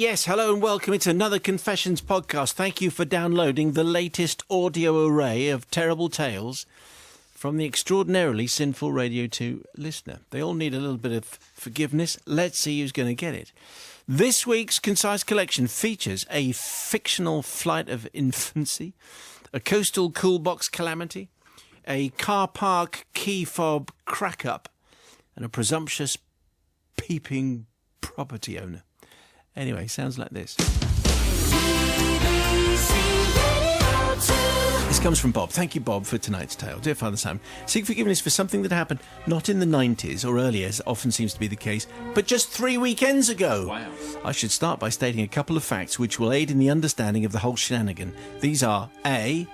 Yes, hello and welcome. It's another Confessions podcast. Thank you for downloading the latest audio array of terrible tales from the extraordinarily sinful Radio 2 listener. They all need a little bit of forgiveness. Let's see who's going to get it. This week's Concise Collection features a fictional flight of infancy, a coastal cool box calamity, a car park key fob crack-up, and a presumptuous peeping property owner. Anyway, sounds like this. This comes from Bob. Thank you, Bob, for tonight's tale. Dear Father Simon, seek forgiveness for something that happened not in the 90s or earlier, as often seems to be the case, but just 3 weekends ago. Wow. I should start by stating a couple of facts which will aid in the understanding of the whole shenanigan. These are A,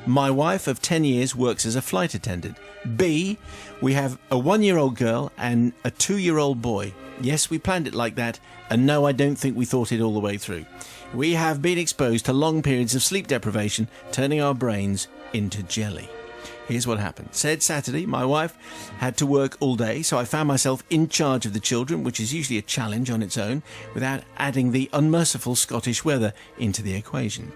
my wife of 10 years works as a flight attendant. B, we have a 1-year-old girl and a 2-year-old boy. Yes, we planned it like that, and no, I don't think we thought it all the way through. We have been exposed to long periods of sleep deprivation, turning our brains into jelly. Here's what happened. Said Saturday, my wife had to work all day, so I found myself in charge of the children, which is usually a challenge on its own, without adding the unmerciful Scottish weather into the equation.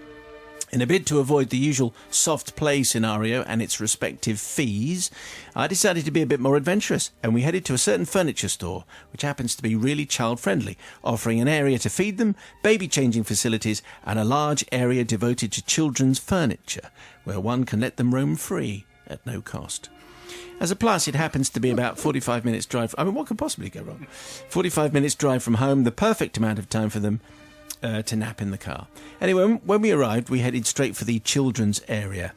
In a bid to avoid the usual soft play scenario and its respective fees, I decided to be a bit more adventurous, and we headed to a certain furniture store, which happens to be really child-friendly, offering an area to feed them, baby-changing facilities, and a large area devoted to children's furniture, where one can let them roam free at no cost. As a plus, it happens to be about 45 minutes drive. I mean, what could possibly go wrong? 45 minutes drive from home, the perfect amount of time for them to nap in the car. Anyway, when we arrived, we headed straight for the children's area.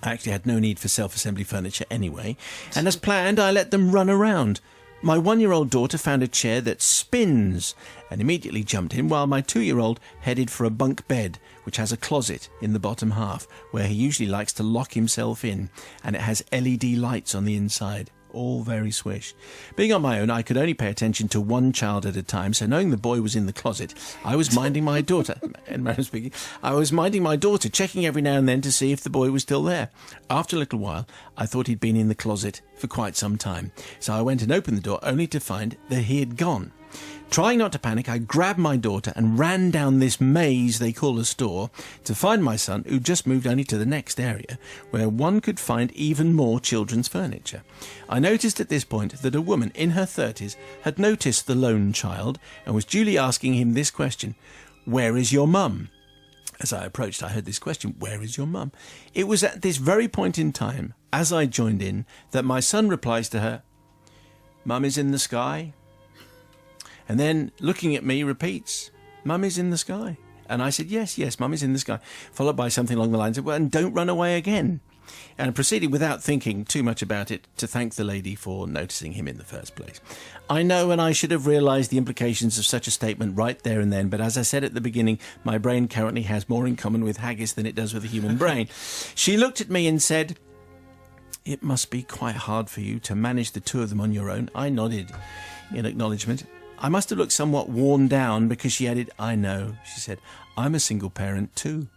I actually had no need for self-assembly furniture anyway, and as planned, I let them run around. My 1-year-old daughter found a chair that spins and immediately jumped in, while my 2-year-old headed for a bunk bed, which has a closet in the bottom half, where he usually likes to lock himself in, and it has LED lights on the inside. All very swish. Being on my own, I could only pay attention to one child at a time, so knowing the boy was in the closet, I was minding my daughter, checking every now and then to see if the boy was still there. After a little while, I thought he'd been in the closet for quite some time, so I went and opened the door only to find that he had gone. Trying not to panic, I grabbed my daughter and ran down this maze they call a store to find my son, who just moved only to the next area, where one could find even more children's furniture. I noticed at this point that a woman in her 30s had noticed the lone child and was duly asking him this question: "Where is your mum?" As I approached, I heard this question: "Where is your mum?" It was at this very point in time, as I joined in, that my son replies to her, "Mum is in the sky." And then, looking at me, repeats, "Mum is in the sky." And I said, yes, Mum is in the sky, followed by something along the lines of, "Well, and don't run away again." And proceeded, without thinking too much about it, to thank the lady for noticing him in the first place. I know, and I should have realised the implications of such a statement right there and then, but as I said at the beginning, my brain currently has more in common with haggis than it does with a human brain. She looked at me and said, "It must be quite hard for you to manage the two of them on your own." I nodded in acknowledgement. I must have looked somewhat worn down because she added, "I know," she said, "I'm a single parent too.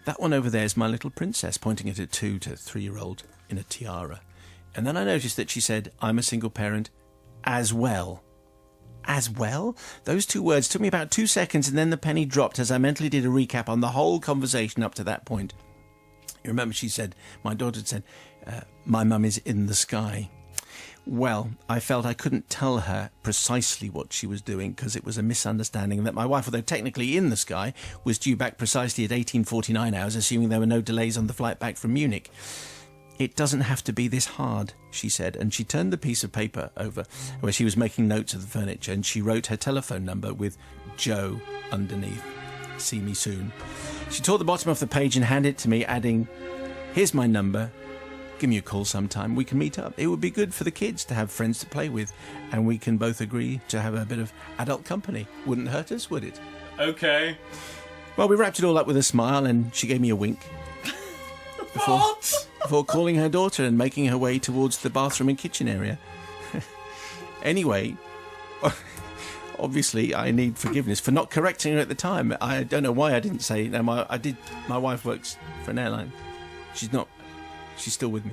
That one over there is my little princess," pointing at a 2 to 3-year-old in a tiara. And then I noticed that she said, "I'm a single parent as well." As well? Those two words took me about 2 seconds, and then the penny dropped as I mentally did a recap on the whole conversation up to that point. You remember she said, my daughter had said, "My mum is in the sky." Well, I felt I couldn't tell her precisely what she was doing because it was a misunderstanding, and that my wife, although technically in the sky, was due back precisely at 1849 hours, assuming there were no delays on the flight back from Munich. "It doesn't have to be this hard," she said, and she turned the piece of paper over where she was making notes of the furniture, and she wrote her telephone number with Joe underneath. "See me soon." She tore the bottom off the page and handed it to me, adding, "Here's my number. Give me a call sometime. We can meet up. It would be good for the kids to have friends to play with, and we can both agree to have a bit of adult company. Wouldn't hurt us, would it?" Okay. Well, we wrapped it all up with a smile, and she gave me a wink. Before calling her daughter and making her way towards the bathroom and kitchen area. Anyway, obviously I need forgiveness for not correcting her at the time. I don't know why I didn't say, no, my wife works for an airline. She's still with me.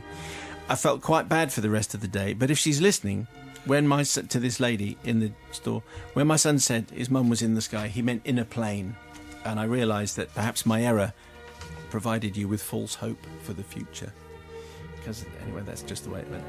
I felt quite bad for the rest of the day, but if she's listening, when my son, to this lady in the store, when my son said his mum was in the sky, he meant in a plane. And I realised that perhaps my error provided you with false hope for the future. Because, anyway, that's just the way it went.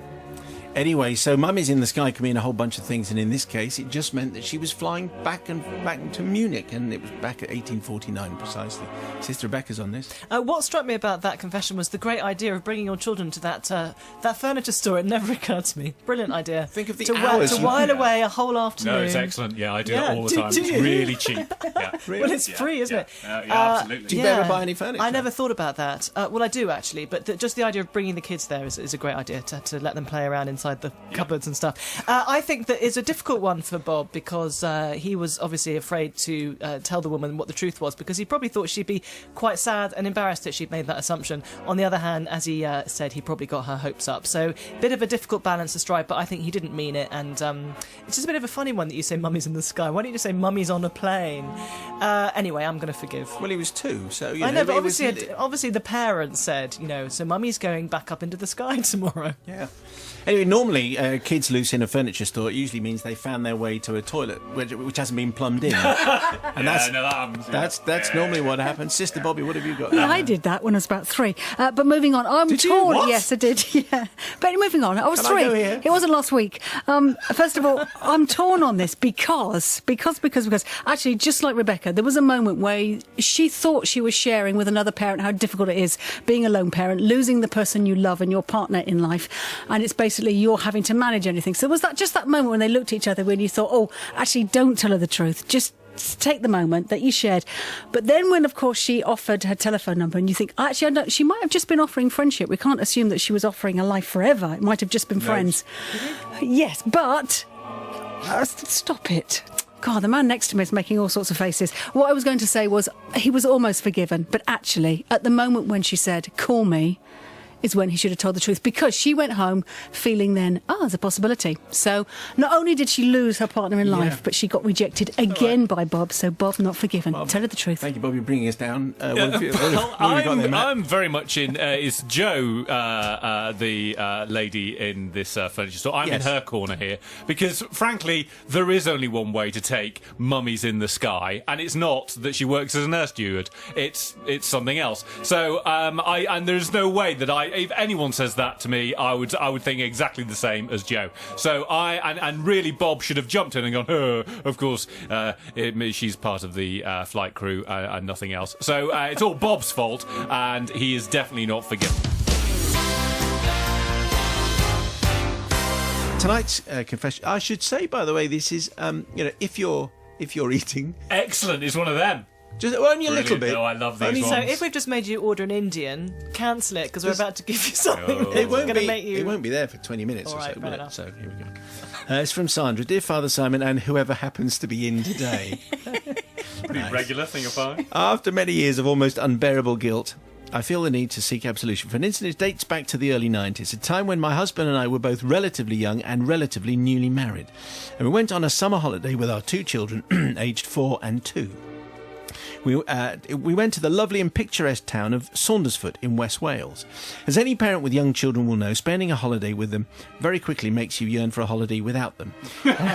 Anyway, so Mummy's in the Sky can mean a whole bunch of things, and in this case, it just meant that she was flying back to Munich, and it was back at 1849 precisely. Sister Rebecca's on this. What struck me about that confession was the great idea of bringing your children to that furniture store. It never occurred to me. Brilliant idea. Think of the hours. To while away a whole afternoon. No, it's excellent. Yeah, I do that all the time. It's really cheap. Yeah. Well, it's free, isn't it? Absolutely. Do you ever buy any furniture? I never thought about that. Well, I do, actually, but just the idea of bringing the kids there is a great idea, to let them play around inside the cupboards and stuff. I think that is a difficult one for Bob, because he was obviously afraid to tell the woman what the truth was, because he probably thought she'd be quite sad and embarrassed that she'd made that assumption. On the other hand, as he said, he probably got her hopes up. So, bit of a difficult balance to strike, but I think he didn't mean it, and it's just a bit of a funny one that you say Mummy's in the sky. Why don't you just say Mummy's on a plane? Anyway, I'm going to forgive. Well, he was 2, so, I know, but obviously the parents said, so Mummy's going back up into the sky tomorrow. Yeah. Anyway, normally kids loose in a furniture store, it usually means they found their way to a toilet which hasn't been plumbed in. And that's normally what happens. Sister Bobby, what have you got? Yeah, I did that when I was about 3. But moving on, I'm did torn. You? What? Yes, I did. Yeah. But moving on, I was Can 3. I go here? It wasn't last week. First of all, I'm torn on this because actually, just like Rebecca, there was a moment where she thought she was sharing with another parent how difficult it is being a lone parent, losing the person you love and your partner in life, and it's basically you're having to manage anything. So was that just that moment when they looked at each other when you thought, oh, actually, don't tell her the truth, just take the moment that you shared? But then when, of course, she offered her telephone number and you think, actually, I don't, she might have just been offering friendship. We can't assume that she was offering a life forever. It might have just been friends. Yes, but stop it. God, the man next to me is making all sorts of faces. What I was going to say was he was almost forgiven, but actually, at the moment when she said, call me, is when he should have told the truth, because she went home feeling then, there's a possibility. So not only did she lose her partner in life, but she got rejected again by Bob, so Bob not forgiven. Bob, tell her the truth. Thank you, Bob, you're bringing us down. I'm very much in, is Jo the lady in this furniture store? I'm in her corner here, because frankly, there is only one way to take Mummy's in the Sky, and it's not that she works as an air steward, it's something else. So, and there's no way that if anyone says that to me, I would think exactly the same as Jo. So and really Bob should have jumped in and gone, of course, she's part of the flight crew and nothing else. So it's all Bob's fault, and he is definitely not forgiven. Tonight's confession, I should say, by the way, this is, if you're eating... Excellent, it's one of them. Just only a little bit. Oh, I love these ones. So if we've just made you order an Indian, cancel it, because we're about to give you something It that's won't be there for 20 minutes All or right, so, fair will it? enough. So here we go. It's from Sandra. Dear Father Simon and whoever happens to be in today. Pretty regular thing of fine. After many years of almost unbearable guilt, I feel the need to seek absolution for an incident that dates back to the early 90s, a time when my husband and I were both relatively young and relatively newly married. And we went on a summer holiday with our 2 children, aged 4 and 2. We went to the lovely and picturesque town of Saundersfoot in West Wales. As any parent with young children will know, spending a holiday with them very quickly makes you yearn for a holiday without them.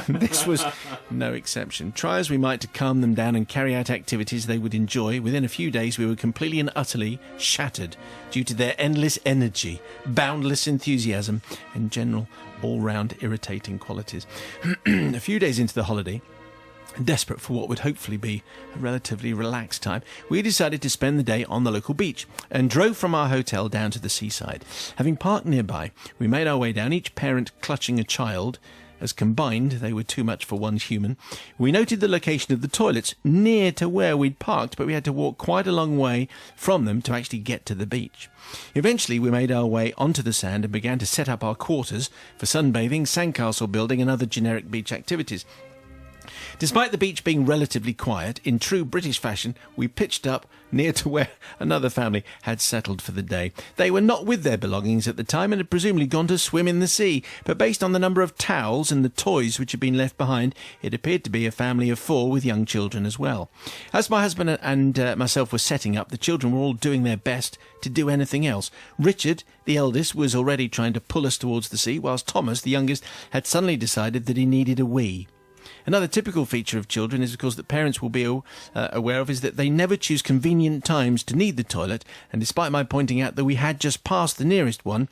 This was no exception. Try as we might to calm them down and carry out activities they would enjoy, within a few days we were completely and utterly shattered due to their endless energy, boundless enthusiasm, and general all-round irritating qualities. A few days into the holiday, desperate for what would hopefully be a relatively relaxed time, we decided to spend the day on the local beach and drove from our hotel down to the seaside. Having parked nearby, we made our way down, each parent clutching a child, as combined they were too much for one human. We noted the location of the toilets near to where we'd parked, but we had to walk quite a long way from them to actually get to the beach. Eventually we made our way onto the sand and began to set up our quarters for sunbathing, sandcastle building and other generic beach activities. Despite the beach being relatively quiet, in true British fashion, we pitched up near to where another family had settled for the day. They were not with their belongings at the time and had presumably gone to swim in the sea, but based on the number of towels and the toys which had been left behind, it appeared to be a family of 4 with young children as well. As my husband and myself were setting up, the children were all doing their best to do anything else. Richard, the eldest, was already trying to pull us towards the sea, whilst Thomas, the youngest, had suddenly decided that he needed a wee. Another typical feature of children is, of course, that parents will be aware of is that they never choose convenient times to need the toilet, and despite my pointing out that we had just passed the nearest one,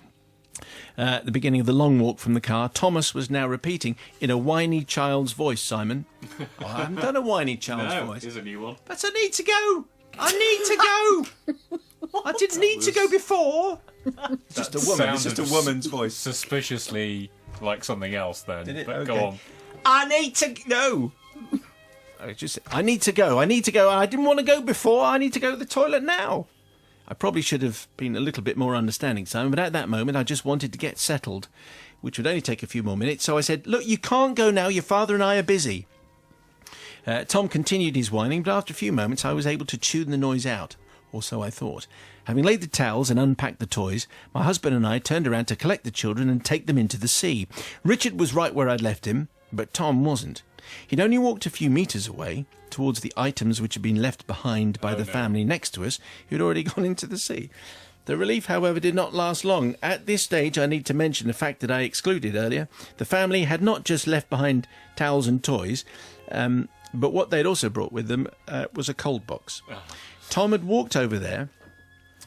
at the beginning of the long walk from the car, Thomas was now repeating in a whiny child's voice, Simon. Oh, I haven't done a whiny child's voice. Here's a new one. But I need to go! I need to go! I didn't need to go before! It's just a woman. It's just a woman's voice. Suspiciously like something else then. Did it? But Okay. go on. I need to go. I need to go. I need to go. I didn't want to go before. I need to go to the toilet now. I probably should have been a little bit more understanding, Simon, but at that moment I just wanted to get settled, which would only take a few more minutes. So I said, look, you can't go now. Your father and I are busy. Tom continued his whining, but after a few moments I was able to tune the noise out, or so I thought. Having laid the towels and unpacked the toys, my husband and I turned around to collect the children and take them into the sea. Richard was right where I'd left him, but Tom wasn't. He'd only walked a few metres away, towards the items which had been left behind by the family next to us, who'd already gone into the sea. The relief, however, did not last long. At this stage, I need to mention the fact that I excluded earlier. The family had not just left behind towels and toys, but what they'd also brought with them was a cold box. Tom had walked over there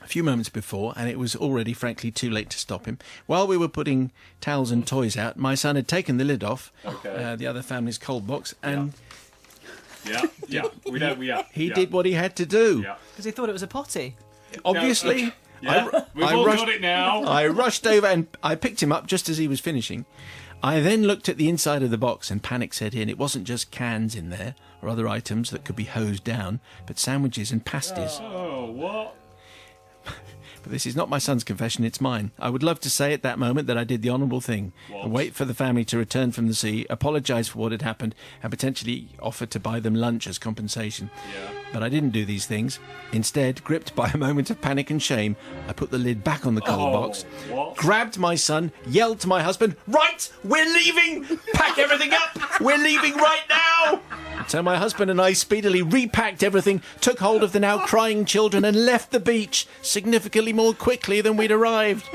a few moments before, and it was already, frankly, too late to stop him. While we were putting towels and toys out, my son had taken the lid off the other family's cold box, and he did what he had to do. Because he thought it was a potty. Obviously. Yeah. We've all got it now. I rushed over and I picked him up just as he was finishing. I then looked at the inside of the box and panic set in. It wasn't just cans in there or other items that could be hosed down, but sandwiches and pasties. Oh, what? But this is not my son's confession, it's mine. I would love to say at that moment that I did the honourable thing and wait for the family to return from the sea, apologise for what had happened, and potentially offer to buy them lunch as compensation. But I didn't do these things. Instead, gripped by a moment of panic and shame, I put the lid back on the cold box, grabbed my son, yelled to my husband, "Right, we're leaving! Pack everything up! We're leaving right now!" So my husband and I speedily repacked everything, took hold of the now crying children and left the beach significantly more quickly than we'd arrived.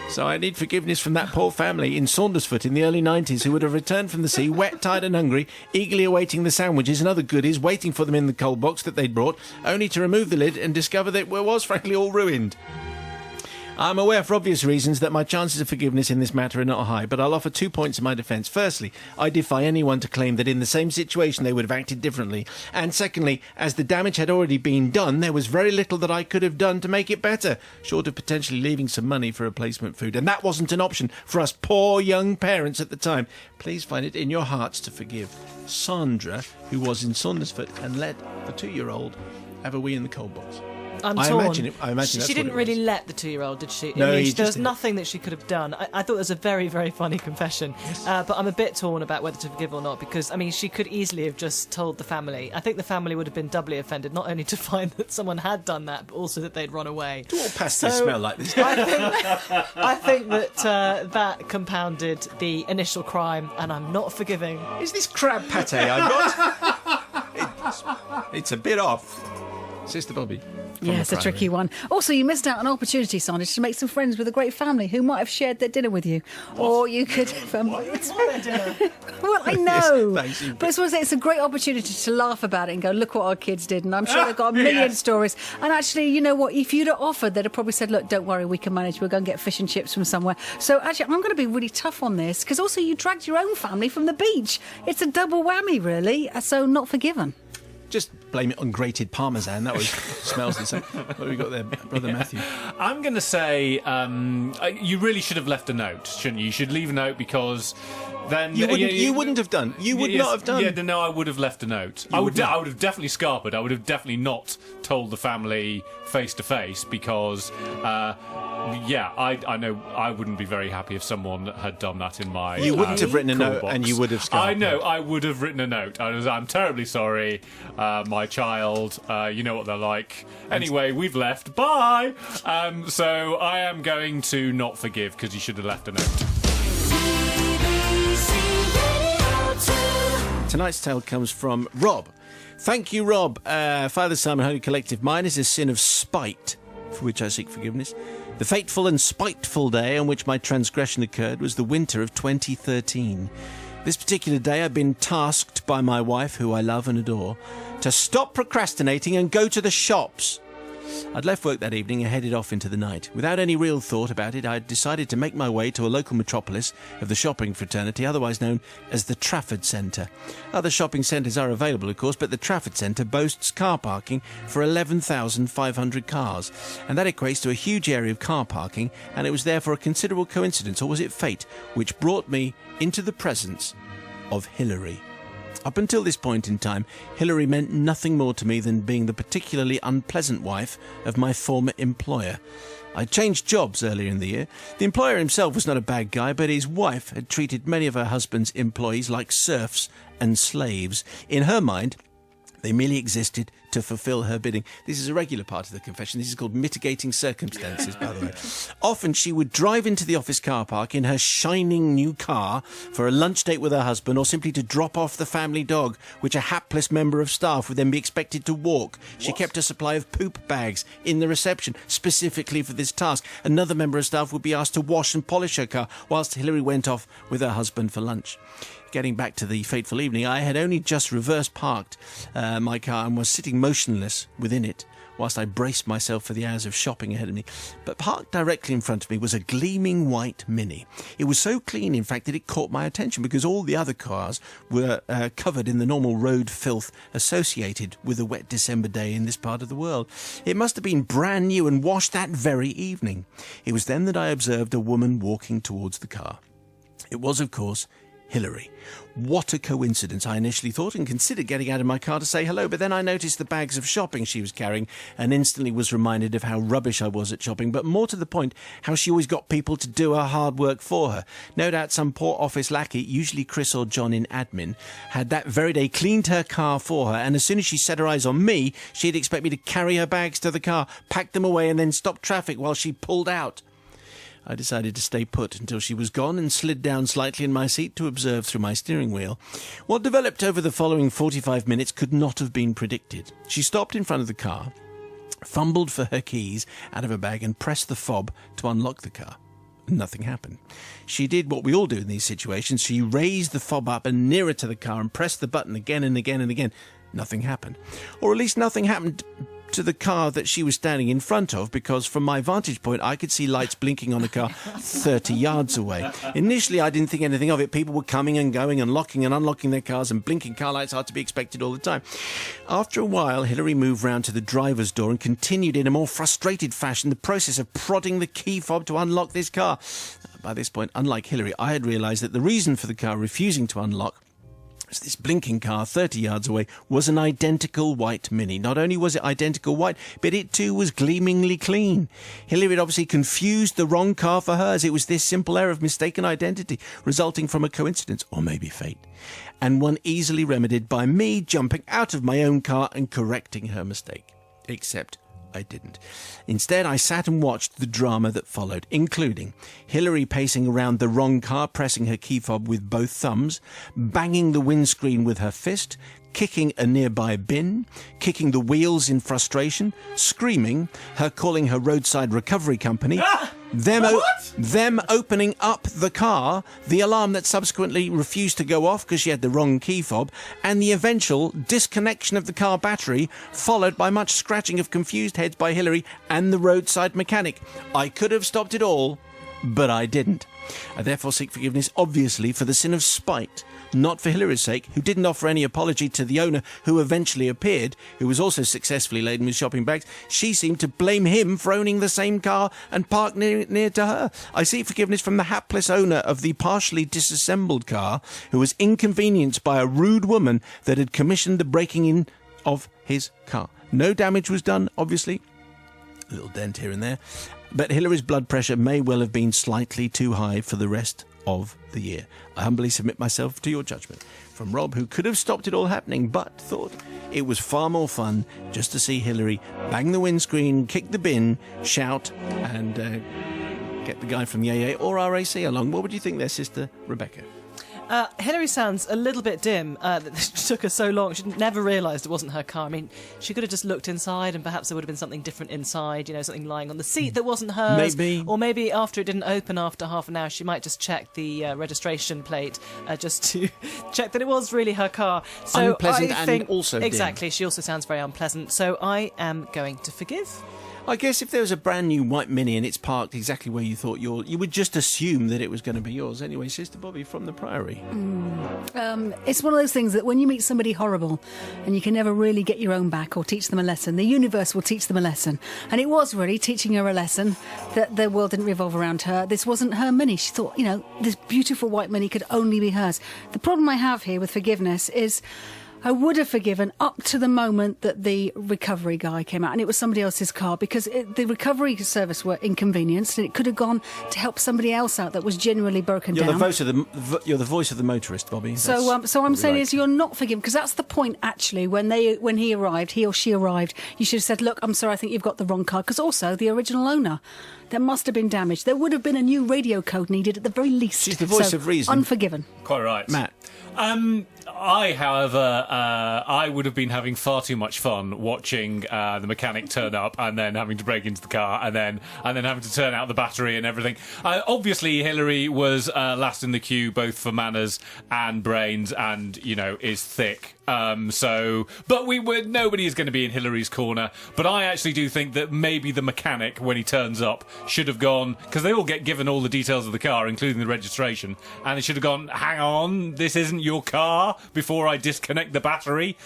So I need forgiveness from that poor family in Saundersfoot in the early 90s who would have returned from the sea wet, tired and hungry, eagerly awaiting the sandwiches and other goodies waiting for them in the cold box that they'd brought, only to remove the lid and discover that it was frankly all ruined. I'm aware for obvious reasons that my chances of forgiveness in this matter are not high, but I'll offer 2 points in my defence. Firstly, I defy anyone to claim that in the same situation they would have acted differently. And secondly, as the damage had already been done, there was very little that I could have done to make it better, short of potentially leaving some money for replacement food. And that wasn't an option for us poor young parents at the time. Please find it in your hearts to forgive Sandra, who was in Saundersfoot and let the 2-year-old have a wee in the cold box. I'm I torn. imagine that's she didn't what it really was. let the 2-year-old, did she? No, I mean, he there was just did. nothing that she could have done. I thought it was a very, very funny confession. Yes. But I'm a bit torn about whether to forgive or not because, I mean, she could easily have just told the family. I think the family would have been doubly offended, not only to find that someone had done that, but also that they'd run away. Do all pasties smell like this? I think that that compounded the initial crime, and I'm not forgiving. Is this crab pate I got? It's a bit off. Sister Bobby. Yeah, it's a tricky one. Also, you missed out on an opportunity, Sandra, to make some friends with a great family who might have shared their dinner with you. What? Or you could... Well, I know. Yes, thanks. But it's a great opportunity to laugh about it and go, look what our kids did. And I'm sure they've got a million stories. And actually, you know what? If you'd have offered, they'd have probably said, look, don't worry, we can manage. We'll go and get fish and chips from somewhere. So actually, I'm going to be really tough on this because also you dragged your own family from the beach. It's a double whammy, really. So not forgiven. Just blame it on grated parmesan. That smells the same. What have we got there, Brother Matthew? I'm going to say you really should have left a note, shouldn't you? You should leave a note because then You wouldn't have done. You would not have done. Yeah, no, I would have left a note. I would have definitely scarpered. I would have definitely not told the family face to face because, I know I wouldn't be very happy if someone had done that in my. You wouldn't have written a call note, box. and you would have scarpered. I know. I would have written a note. I'm terribly sorry, my child. You know what they're like. Anyway, we've left. Bye. So I am going to not forgive because you should have left a note. Tonight's tale comes from Rob. Thank you, Rob. Father Simon, Holy Collective. Mine is a sin of spite, for which I seek forgiveness. The fateful and spiteful day on which my transgression occurred was the winter of 2013. This particular day I've been tasked by my wife, who I love and adore, to stop procrastinating and go to the shops. I'd left work that evening and headed off into the night. Without any real thought about it, I'd decided to make my way to a local metropolis of the shopping fraternity, otherwise known as the Trafford Centre. Other shopping centres are available, of course, but the Trafford Centre boasts car parking for 11,500 cars, and that equates to a huge area of car parking, and it was therefore a considerable coincidence, or was it fate, which brought me into the presence of Hilary. Up until this point in time, Hilary meant nothing more to me than being the particularly unpleasant wife of my former employer. I changed jobs earlier in the year. The employer himself was not a bad guy, but his wife had treated many of her husband's employees like serfs and slaves. In her mind, they merely existed to fulfill her bidding. This is a regular part of the confession. This is called mitigating circumstances, by the way. Often she would drive into the office car park in her shining new car for a lunch date with her husband, or simply to drop off the family dog, which a hapless member of staff would then be expected to walk. She kept a supply of poop bags in the reception, specifically for this task. Another member of staff would be asked to wash and polish her car, whilst Hilary went off with her husband for lunch. Getting back to the fateful evening, I had only just reverse parked my car and was sitting motionless within it whilst I braced myself for the hours of shopping ahead of me. But parked directly in front of me was a gleaming white Mini. It was so clean, in fact, that it caught my attention because all the other cars were covered in the normal road filth associated with a wet December day in this part of the world. It must have been brand new and washed that very evening. It was then that I observed a woman walking towards the car. It was, of course, Hilary. What a coincidence, I initially thought, and considered getting out of my car to say hello, but then I noticed the bags of shopping she was carrying and instantly was reminded of how rubbish I was at shopping, but more to the point, how she always got people to do her hard work for her. No doubt some poor office lackey, usually Chris or John in admin, had that very day cleaned her car for her, and as soon as she set her eyes on me, she'd expect me to carry her bags to the car, pack them away, and then stop traffic while she pulled out. I decided to stay put until she was gone and slid down slightly in my seat to observe through my steering wheel. What developed over the following 45 minutes could not have been predicted. She stopped in front of the car, fumbled for her keys out of her bag and pressed the fob to unlock the car. Nothing happened. She did what we all do in these situations. She raised the fob up and nearer to the car and pressed the button again and again and again. Nothing happened. Or at least nothing happened to the car that she was standing in front of, because from my vantage point I could see lights blinking on the car 30 yards away. Initially I didn't think anything of it. People were coming and going and locking and unlocking their cars, and blinking car lights are to be expected all the time. After a while, Hilary moved round to the driver's door and continued in a more frustrated fashion the process of prodding the key fob to unlock this car. By this point, unlike Hilary, I had realised that the reason for the car refusing to unlock, this blinking car 30 yards away, was an identical white Mini. Not only was it identical white, but it too was gleamingly clean. Hilary had obviously confused the wrong car for hers. It was this simple error of mistaken identity, resulting from a coincidence, or maybe fate, and one easily remedied by me jumping out of my own car and correcting her mistake. Except I didn't. Instead, I sat and watched the drama that followed, including Hilary pacing around the wrong car, pressing her key fob with both thumbs, banging the windscreen with her fist, kicking a nearby bin, kicking the wheels in frustration, screaming, her calling her roadside recovery company, them opening up the car, the alarm that subsequently refused to go off because she had the wrong key fob, and the eventual disconnection of the car battery, followed by much scratching of confused heads by Hilary and the roadside mechanic. I could have stopped it all, but I didn't. I therefore seek forgiveness, obviously, for the sin of spite, not for Hillary's sake, who didn't offer any apology to the owner who eventually appeared, who was also successfully laden with shopping bags. She seemed to blame him for owning the same car and parked near to her. I seek forgiveness from the hapless owner of the partially disassembled car, who was inconvenienced by a rude woman that had commissioned the breaking in of his car. No damage was done, obviously. A little dent here and there. But Hillary's blood pressure may well have been slightly too high for the rest of the year. I humbly submit myself to your judgment. From Rob, who could have stopped it all happening, but thought it was far more fun just to see Hillary bang the windscreen, kick the bin, shout, and get the guy from the AA or RAC along. What would you think there, Sister Rebecca? Hillary sounds a little bit dim. It took her so long. She never realised it wasn't her car. I mean, she could have just looked inside and perhaps there would have been something different inside, something lying on the seat that wasn't hers. Maybe. Or maybe after it didn't open after half an hour, she might just check the registration plate just to check that it was really her car. So unpleasant I think, and also dim. Exactly. She also sounds very unpleasant. So I am going to forgive. I guess if there was a brand new white Mini and it's parked exactly where you thought you would just assume that it was going to be yours. Anyway, Sister Bobby from the Priory. It's one of those things that when you meet somebody horrible and you can never really get your own back or teach them a lesson, the universe will teach them a lesson. And it was really teaching her a lesson that the world didn't revolve around her. This wasn't her Mini. She thought, this beautiful white Mini could only be hers. The problem I have here with forgiveness is I would have forgiven up to the moment that the recovery guy came out and it was somebody else's car, because the recovery service were inconvenienced and it could have gone to help somebody else out that was genuinely broken down. You're the voice of the motorist, Bobby. So I'm saying is you're not forgiven, because that's the point actually. When he or she arrived, you should have said, look, I'm sorry, I think you've got the wrong car, because also the original owner, there must have been damage. There would have been a new radio code needed at the very least. She's the voice of reason. Unforgiven. Quite right. Matt. I would have been having far too much fun watching the mechanic turn up and then having to break into the car and then having to turn out the battery and everything. Obviously, Hillary was last in the queue, both for manners and brains, and is thick. But nobody is going to be in Hillary's corner. But I actually do think that maybe the mechanic, when he turns up, should have gone, because they all get given all the details of the car, including the registration, and he should have gone, hang on, this isn't your car, before I disconnect the battery.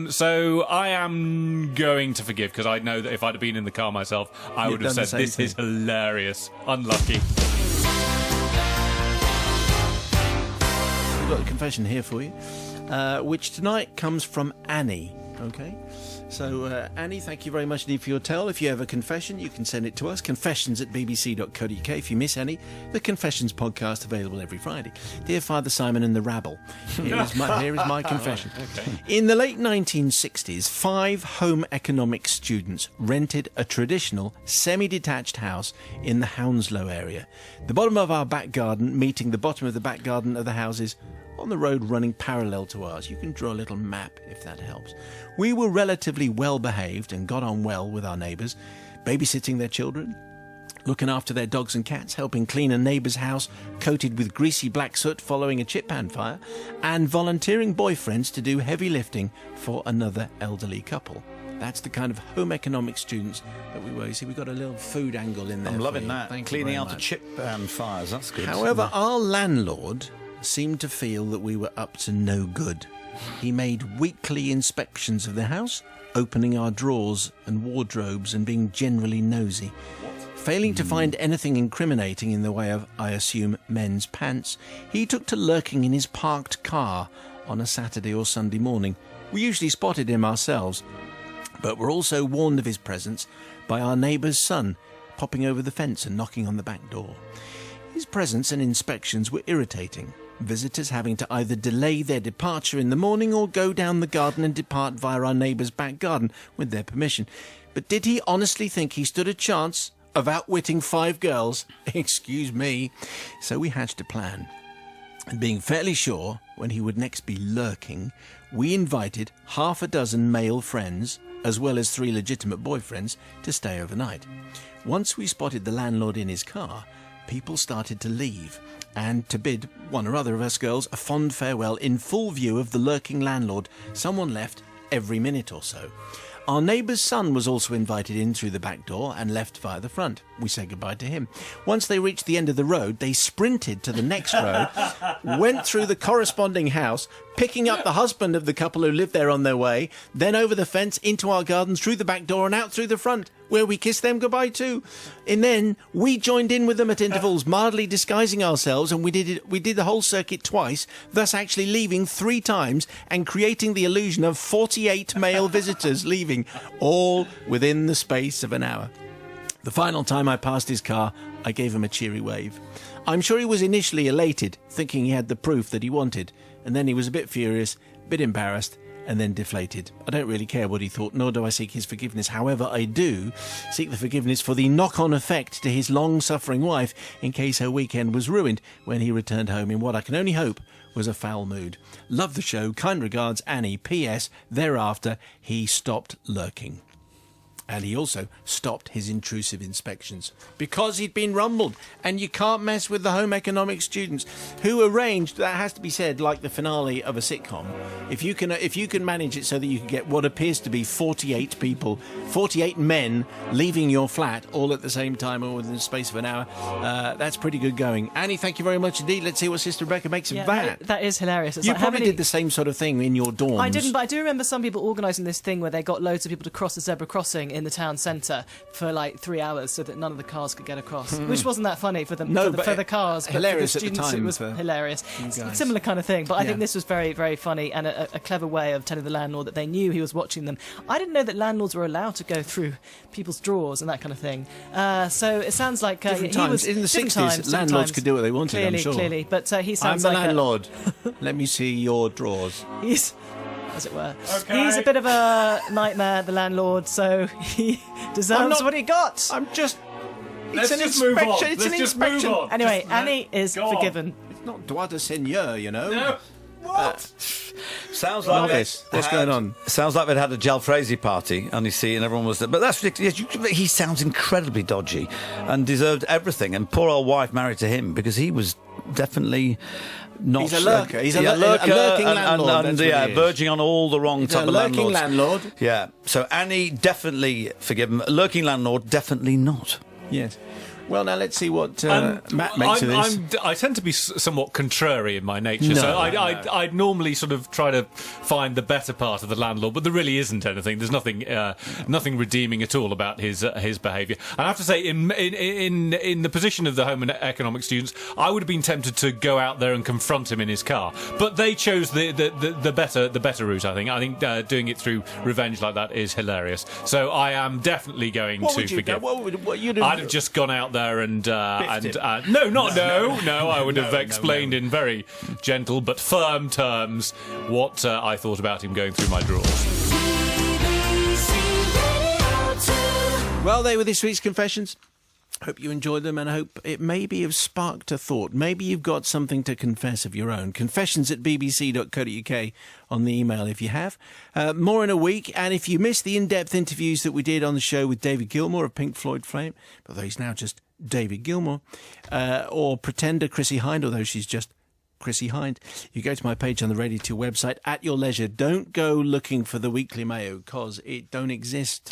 So I am going to forgive, because I know that if I'd have been in the car myself, I would have said, this is hilarious. Unlucky. We've got a confession here for you, which tonight comes from Annie. Okay, so Annie, thank you very much indeed for your tale. If you have a confession, you can send it to us, confessions@bbc.co.uk. If you miss any, the Confessions podcast available every Friday. Dear Father Simon and the Rabble, here is my confession. Okay. In the late 1960s, 5 home economics students rented a traditional semi-detached house in the Hounslow area. The bottom of our back garden meeting the bottom of the back garden of the houses on the road running parallel to ours. You can draw a little map if that helps. We were relatively well behaved and got on well with our neighbours, babysitting their children, looking after their dogs and cats, helping clean a neighbour's house coated with greasy black soot following a chip pan fire, and volunteering boyfriends to do heavy lifting for another elderly couple. That's the kind of home economics students that we were. You see, we've got a little food angle in there. I'm loving that. Thank Cleaning you out very the much. chip fires. That's good. However, our landlord seemed to feel that we were up to no good. He made weekly inspections of the house, opening our drawers and wardrobes and being generally nosy. Failing to find anything incriminating in the way of, I assume, men's pants, he took to lurking in his parked car on a Saturday or Sunday morning. We usually spotted him ourselves, but were also warned of his presence by our neighbour's son, popping over the fence and knocking on the back door. His presence and inspections were irritating, visitors having to either delay their departure in the morning or go down the garden and depart via our neighbour's back garden with their permission. But did he honestly think he stood a chance of outwitting 5 girls? Excuse me. So we hatched a plan. And being fairly sure when he would next be lurking, we invited 6 male friends, as well as 3 legitimate boyfriends, to stay overnight. Once we spotted the landlord in his car, people started to leave, and to bid one or other of us girls a fond farewell in full view of the lurking landlord. Someone left every minute or so. Our neighbour's son was also invited in through the back door and left via the front. We said goodbye to him. Once they reached the end of the road, they sprinted to the next road, went through the corresponding house, picking up the husband of the couple who lived there on their way, then over the fence into our gardens, through the back door and out through the front, where we kissed them goodbye too. And then we joined in with them at intervals, mildly disguising ourselves, and we did the whole circuit twice, thus actually leaving 3 times and creating the illusion of 48 male visitors leaving, all within the space of an hour. The final time I passed his car, I gave him a cheery wave. I'm sure he was initially elated, thinking he had the proof that he wanted, and then he was a bit furious, a bit embarrassed, and then deflated. I don't really care what he thought, nor do I seek his forgiveness. However, I do seek the forgiveness for the knock-on effect to his long-suffering wife in case her weekend was ruined when he returned home in what I can only hope was a foul mood. Love the show. Kind regards, Annie. P.S. Thereafter, he stopped lurking. And he also stopped his intrusive inspections because he'd been rumbled. And you can't mess with the home economics students who arranged, that has to be said, like the finale of a sitcom. If you can manage it so that you can get what appears to be 48 people, 48 men leaving your flat all at the same time or within the space of an hour, that's pretty good going. Annie, thank you very much indeed. Let's see what Sister Rebecca makes of that. That is hilarious. It's you like probably did the same sort of thing in your dorms. I didn't, but I do remember some people organising this thing where they got loads of people to cross the zebra crossing in the town centre for like 3 hours so that none of the cars could get across, which wasn't that funny for them, for the cars, but hilarious for the students at the time, it was hilarious. Similar kind of thing, but I think this was very, very funny and a clever way of telling the landlord that they knew he was watching them. I didn't know that landlords were allowed to go through people's drawers and that kind of thing. So it sounds like different he times. was In the 60s, landlords could do what they wanted, I'm sure. Clearly, but he sounds I'm the like landlord. Let me see your drawers. He's, as it were. Okay. He's a bit of a nightmare, the landlord, so he deserves what he got. I'm just... Let's it's an just move on. inspection. It's Let's an just inspection. move on. Anyway, Just Annie is go on. forgiven. It's not droit de seigneur, you know. No. What? Sounds like Novice, what's going on? Sounds like they'd had a jalfrezi party, and you see, and everyone was there. But that's ridiculous. He sounds incredibly dodgy, and deserved everything. And poor old wife married to him because he was definitely not. He's a lurker. He's a lurker, lurking landlord. and that's what he is. verging on all the wrong He's type a of lurking landlords. landlord. Yeah. So Annie definitely forgiven. Lurking landlord definitely not. Yes. Well, now let's see what Matt makes of this. I tend to be somewhat contrary in my nature, No, so I'd normally sort of try to find the better part of the landlord, but there really isn't anything. There's nothing redeeming at all about his behaviour. And I have to say, in the position of the home and economic students, I would have been tempted to go out there and confront him in his car, but they chose the better route. I think doing it through revenge like that is hilarious. So I am definitely going to forgive. I'd have just gone out there and no, I would have explained in very gentle but firm terms what I thought about him going through my drawers. Well, they were this week's confessions. Hope you enjoyed them, and I hope it maybe have sparked a thought. Maybe you've got something to confess of your own. confessions@bbc.co.uk on the email if you have. More in a week, and if you missed the in-depth interviews that we did on the show with David Gilmour of Pink Floyd fame, although he's now just David Gilmour, or pretender Chrissie Hynde, although she's just Chrissie Hynde, you go to my page on the Radio 2 website at your leisure. Don't go looking for the Weekly Mayo, because it don't exist.